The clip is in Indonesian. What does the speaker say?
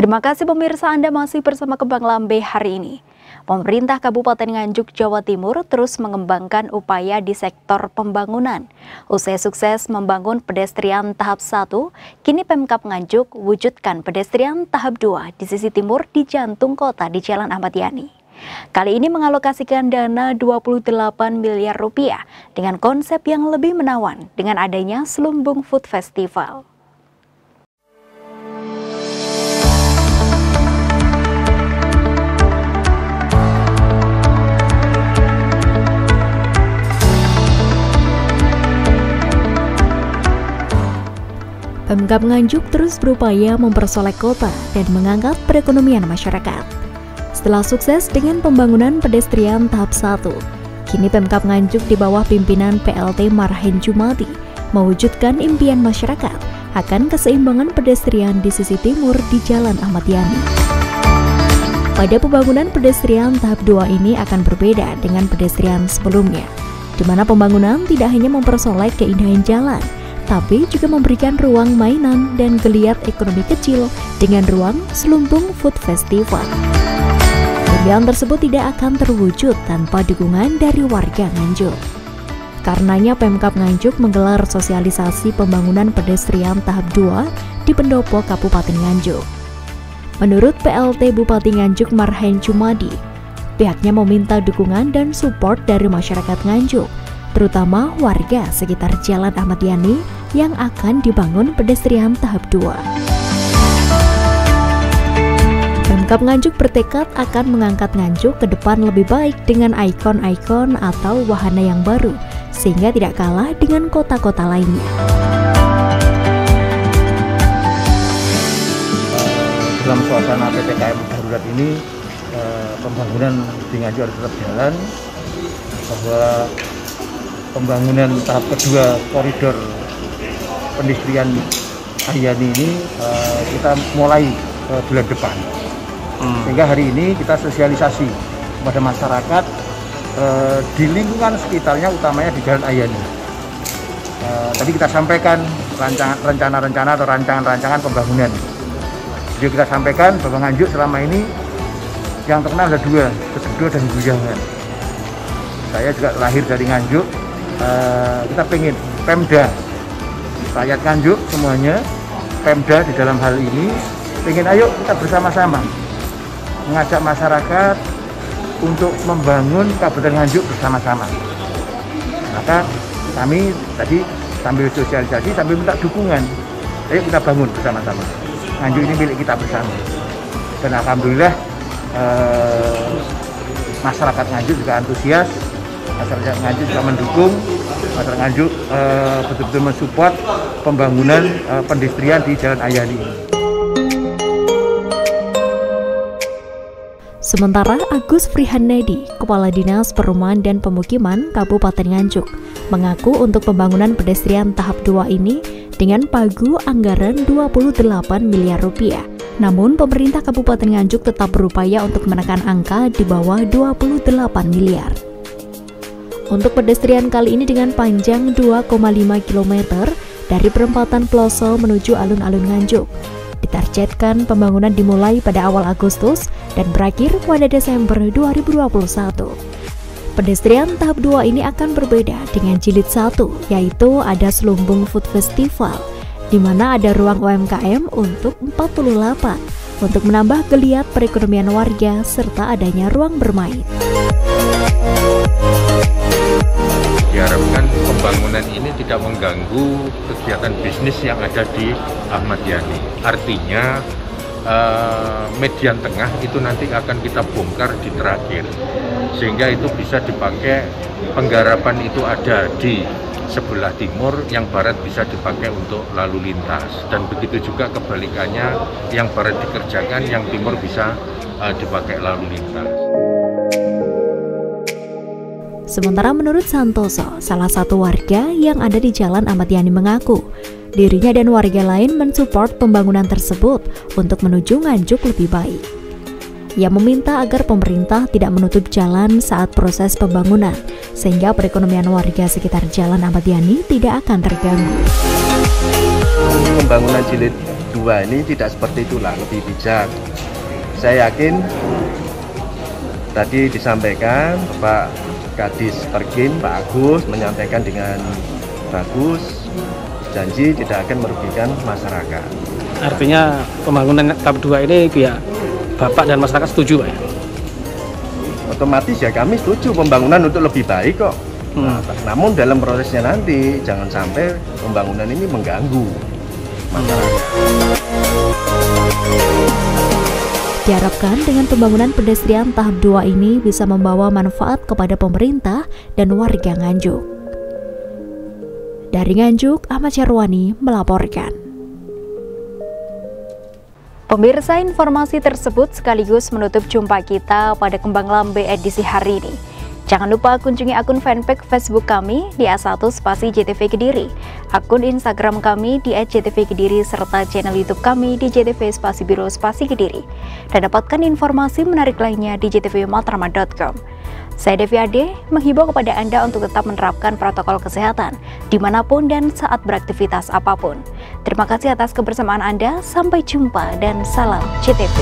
Terima kasih pemirsa, Anda masih bersama Kembang Lambe hari ini. Pemerintah Kabupaten Nganjuk, Jawa Timur terus mengembangkan upaya di sektor pembangunan. Usai sukses membangun pedestrian tahap 1, kini Pemkab Nganjuk wujudkan pedestrian tahap 2 di sisi timur di jantung kota di Jalan Ahmad Yani. Kali ini mengalokasikan dana 28 miliar rupiah dengan konsep yang lebih menawan dengan adanya Selumbung Food Festival. Pemkab Nganjuk terus berupaya mempersolek kota dan mengangkat perekonomian masyarakat. Setelah sukses dengan pembangunan pedestrian tahap 1, kini Pemkab Nganjuk di bawah pimpinan PLT Marhen Jumadi mewujudkan impian masyarakat akan keseimbangan pedestrian di sisi timur di Jalan Ahmad Yani. Pada pembangunan pedestrian tahap 2 ini akan berbeda dengan pedestrian sebelumnya, di mana pembangunan tidak hanya mempersolek keindahan jalan, tapi juga memberikan ruang mainan dan geliat ekonomi kecil dengan ruang Selumbung Food Festival. Impian tersebut tidak akan terwujud tanpa dukungan dari warga Nganjuk. Karenanya Pemkab Nganjuk menggelar sosialisasi pembangunan pedestrian tahap 2 di pendopo Kabupaten Nganjuk. Menurut PLT Bupati Nganjuk Marhen Jumadi, pihaknya meminta dukungan dan support dari masyarakat Nganjuk, terutama warga sekitar Jalan Ahmad Yani yang akan dibangun pedestrian tahap 2. Pemkab Nganjuk bertekad akan mengangkat Nganjuk ke depan lebih baik dengan ikon-ikon atau wahana yang baru, sehingga tidak kalah dengan kota-kota lainnya. Dalam suasana PPKM darurat ini, pembangunan di Nganjuk harus tetap jalan, bahwa pembangunan tahap kedua koridor pedestrian Ayani ini kita mulai bulan depan. Sehingga hari ini kita sosialisasi kepada masyarakat di lingkungan sekitarnya, utamanya di Jalan Ayani. Tadi kita sampaikan rencana-rencana atau rancangan-rancangan pembangunan. Jadi kita sampaikan bahwa Nganjuk selama ini yang terkenal ada dua, Tegedo dan Gujangan. Saya juga lahir dari Nganjuk. Kita pengen Pemda, rakyat Nganjuk semuanya, Pemda di dalam hal ini pengen ayo kita bersama-sama mengajak masyarakat untuk membangun Kabupaten Nganjuk bersama-sama. Maka kami tadi sambil sosialisasi sambil minta dukungan, ayo kita bangun bersama-sama. Nganjuk ini milik kita bersama. Dan alhamdulillah masyarakat Nganjuk juga antusias. Masyarakat Nganjuk juga mendukung, masyarakat Nganjuk betul-betul mensupport pembangunan pedestrian di Jalan Ayani. Sementara Agus Frihandedi, Kepala Dinas Perumahan dan Pemukiman Kabupaten Nganjuk, mengaku untuk pembangunan pedestrian tahap 2 ini dengan pagu anggaran 28 miliar rupiah. Namun pemerintah Kabupaten Nganjuk tetap berupaya untuk menekan angka di bawah 28 miliar. Untuk pedestrian kali ini dengan panjang 2,5 km dari perempatan Ploso menuju alun-alun Nganjuk. Ditargetkan pembangunan dimulai pada awal Agustus dan berakhir pada Desember 2021. Pedestrian tahap 2 ini akan berbeda dengan jilid 1, yaitu ada Selumbung Food Festival, di mana ada ruang UMKM untuk 48 untuk menambah geliat perekonomian warga serta adanya ruang bermain. Diharapkan pembangunan ini tidak mengganggu kegiatan bisnis yang ada di Ahmad Yani. Artinya median tengah itu nanti akan kita bongkar di terakhir, sehingga itu bisa dipakai, penggarapan itu ada di sebelah timur, yang barat bisa dipakai untuk lalu lintas, dan begitu juga kebalikannya, yang barat dikerjakan, yang timur bisa dipakai lalu lintas. Sementara menurut Santoso, salah satu warga yang ada di Jalan Ahmad Yani mengaku, dirinya dan warga lain mensupport pembangunan tersebut untuk menuju Nganjuk lebih baik. Ia meminta agar pemerintah tidak menutup jalan saat proses pembangunan, sehingga perekonomian warga sekitar Jalan Ahmad Yani tidak akan terganggu. Pembangunan jilid 2 ini tidak seperti itulah, lebih bijak. Saya yakin tadi disampaikan Pak Kadis Perkin, Pak Agus menyampaikan dengan bagus, janji tidak akan merugikan masyarakat. Artinya pembangunan tahap 2 ini biar Bapak dan masyarakat setuju, Pak ya? Otomatis ya kami setuju pembangunan untuk lebih baik kok. Namun dalam prosesnya nanti jangan sampai pembangunan ini mengganggu masyarakat. Diharapkan dengan pembangunan pedestrian tahap 2 ini bisa membawa manfaat kepada pemerintah dan warga Nganjuk. Dari Nganjuk, Ahmad Syarwani melaporkan. Pemirsa, informasi tersebut sekaligus menutup jumpa kita pada Kembang Lambe edisi hari ini. Jangan lupa kunjungi akun fanpage Facebook kami di A1-JTV Kediri, akun Instagram kami di @JTV-Kediri, serta channel YouTube kami di JTV_Kediri. Dan dapatkan informasi menarik lainnya di jtvmatrama.com. Saya Devi Ade, menghimbau kepada Anda untuk tetap menerapkan protokol kesehatan dimanapun dan saat beraktivitas apapun. Terima kasih atas kebersamaan Anda, sampai jumpa dan salam JTV.